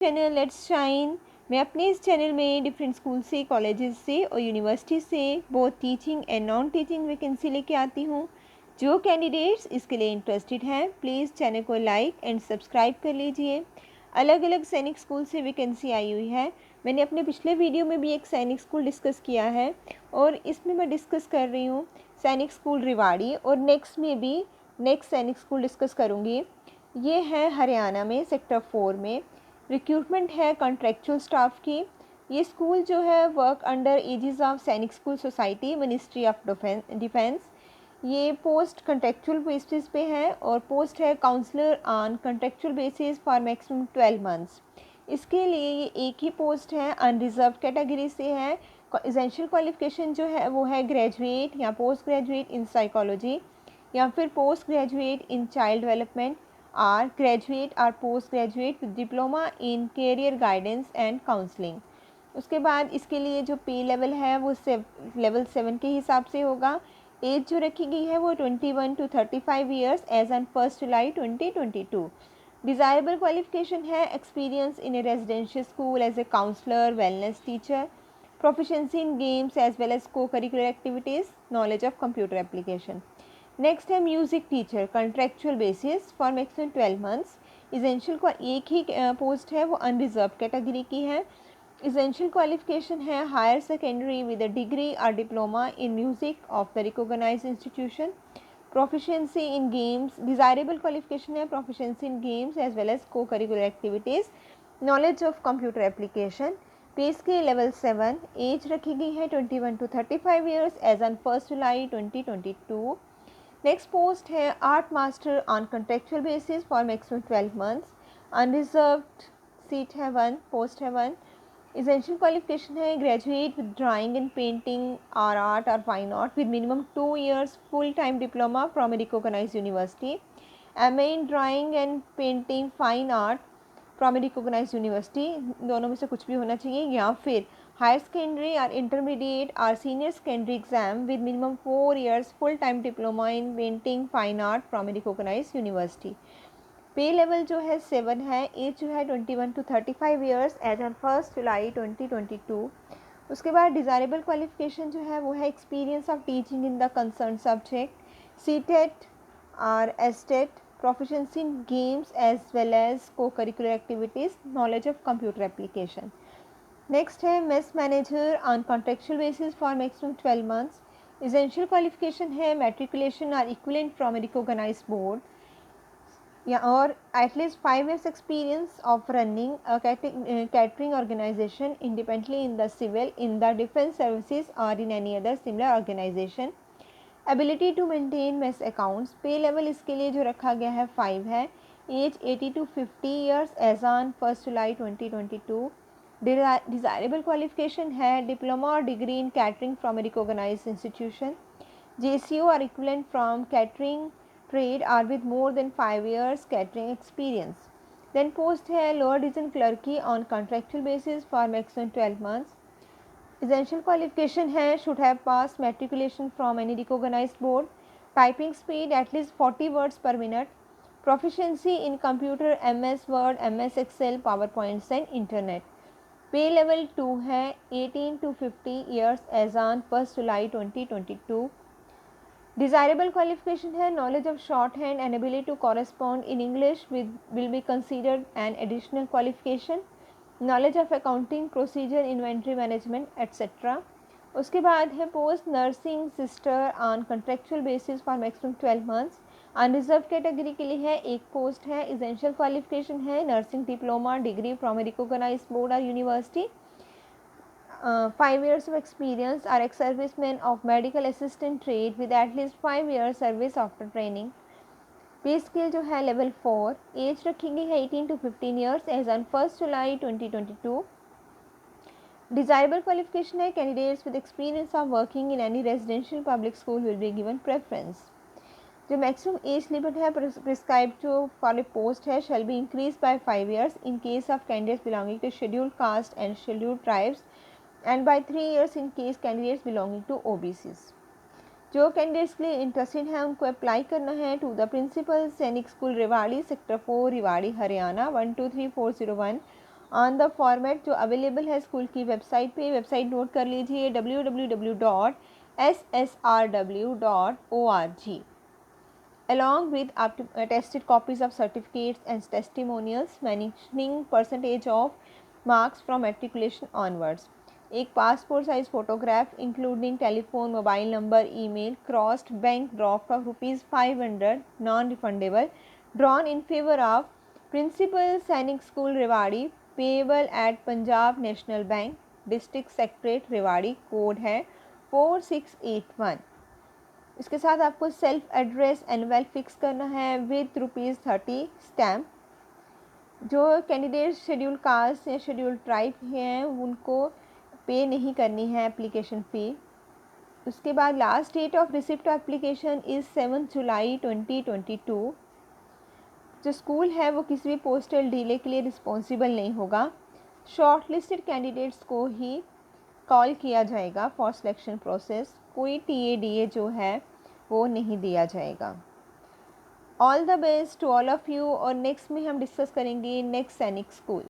Channel let's shine. मैं अपने इस चैनल में डिफरेंट स्कूल से, कॉलेजेस से और यूनिवर्सिटी से both teaching and non teaching vacancy लेके आती हूँ। जो कैंडिडेट्स इसके लिए इंटरेस्टेड हैं प्लीज़ चैनल को लाइक एंड सब्सक्राइब कर लीजिए। अलग अलग सैनिक स्कूल से वैकेंसी आई हुई है। मैंने अपने पिछले वीडियो में भी एक सैनिक स्कूल डिस्कस किया है और इसमें मैं डिस्कस कर रही हूँ सैनिक स्कूल रेवाड़ी, और नेक्स्ट में भी नेक्स्ट सैनिक स्कूल डिस्कस करूँगी। ये है हरियाणा में सेक्टर 4 में। रिक्रूटमेंट है कॉन्ट्रेक्चुअल स्टाफ की। ये स्कूल जो है work under aegis of Sainik school society, ministry of defence. ये पोस्ट कॉन्ट्रेक्चुअल बेसिस पे है और पोस्ट है counsellor on contractual basis for maximum 12 months. इसके लिए ये एक ही पोस्ट है, अनरिजर्व कैटेगरी से है। एसेंशियल क्वालिफिकेशन जो है वो है ग्रेजुएट या पोस्ट ग्रेजुएट इन साइकोलॉजी या फिर post graduate in child development or graduate और post graduate with diploma in career guidance and counselling. उसके बाद इसके लिए जो पे लेवल है वो लेवल 7 के हिसाब से होगा। एज जो रखी गई है वो 21 to 35 years age on 1 July 2022। Desirable qualification है experience in a residential school as a counsellor, wellness teacher, proficiency in games as well as co-curricular activities, knowledge of computer application. Next है music teacher contractual basis for maximum 12 months. Essential को एक ही post है, वो unreserved category की है। Essential qualification है higher secondary with a degree और diploma in music of the recognised institution. Proficiency in games, desirable qualification है proficiency in games as well as co curricular activities, knowledge of computer application. Pay scale level 7। Age रखी गई है 21 to 35 years age on 1 July 2022। Next post है art master on contractual basis for maximum 12 months. Unreserved seat है 1, post है 1। Essential qualification है graduate with drawing and painting और art और fine art with minimum 2 years full time diploma from a recognised university. MA in drawing and painting fine art from a recognised university, दोनों में से कुछ भी होना चाहिए, या फिर हायर सेकेंडरी और इंटरमीडिएट और senior secondary exam with minimum 4 years full time diploma in painting fine art from a recognised university. Pay level जो है 7 है। एज जो है 21 to 35 years age on 1 July 2022। उसके बाद डिज़ायरेबल क्वालिफिकेशन जो है वो है experience of teaching in the concern subject, CTET और estate, proficiency in games as well as co-curricular activities, knowledge of computer application. Next है mess manager on contractual basis for maximum 12 months. Essential qualification है matriculation or equivalent from a recognized board या और at least 5 years experience of running a catering organization independently in the civil, in the defense services or in any other similar organization. Ability to maintain mess accounts. Pay level इसके लिए जो रखा गया है 5 है। Age 80 to 50 years age on 1 July 2022। Desirable qualification है diploma और degree in catering from a recognised institution, JCO और equivalent from catering trade or with more than 5 years catering experience. Then post है लोअर डिवीजन क्लर्की on contractual basis for maximum 12 months. Essential qualification है should have passed matriculation from any recognized board, typing speed at least 40 words per minute, proficiency in computer MS Word, MS Excel, PowerPoints and Internet. Pay level 2 है 18 to 50 years as on 1 July 2022. Desirable qualification है knowledge of shorthand and ability to correspond in English will be considered an additional qualification. Knowledge of accounting procedure, inventory management etcetera. उसके बाद है post nursing sister on contractual basis for maximum 12 months. Unreserved category के लिए है एक post है। Essential qualification है nursing diploma degree from a recognised board और university, 5 years of experience or ex-serviceman of medical assistant trade with at least 5 years service after training. पे scale जो है लेवल 4। एज रखी गई है 18 to 15 years age on 1 July 2022। Desirable qualification है candidates with experience of working in any residential public school will be given preference. जो maximum age limit है prescribe जो फॉर ए पोस्ट है shall be increase by 5 years in case of candidates belonging to scheduled caste and scheduled tribes and by 3 years in case candidates belonging to OBCs। जो candidates के लिए interested हैं उनको apply करना है to the principal Sainik school Rewari, sector 4 Rewari, Haryana 123401 on the format जो available है school की वेबसाइट पे, वेबसाइट नोट कर लीजिए www.ssrw.org, along with attested copies of certificates and testimonials mentioning percentage of marks from matriculation onwards. एक passport size photograph including telephone, mobile number, email, crossed bank draft of ₹500 non refundable drawn in favour of principal Sainik school Rewari, payable at Punjab national bank, district secretariat Rewari, code है 4681। इसके साथ आपको self address एनवेल fix करना है with ₹30 stamp. जो candidate schedule caste या schedule tribe हैं उनको पे नहीं करनी है एप्लीकेशन फ़ी। उसके बाद last date of receipt application is 7 July 2022। जो स्कूल है वो किसी भी पोस्टल डिले के लिए रिस्पॉन्सिबल नहीं होगा। शॉर्ट लिस्टेड कैंडिडेट्स को ही कॉल किया जाएगा फॉर सिलेक्शन प्रोसेस। कोई TADA जो है वो नहीं दिया जाएगा। All the best to all of you. और नेक्स्ट में हम डिस्कस करेंगे नेक्स्ट सैनिक स्कूल।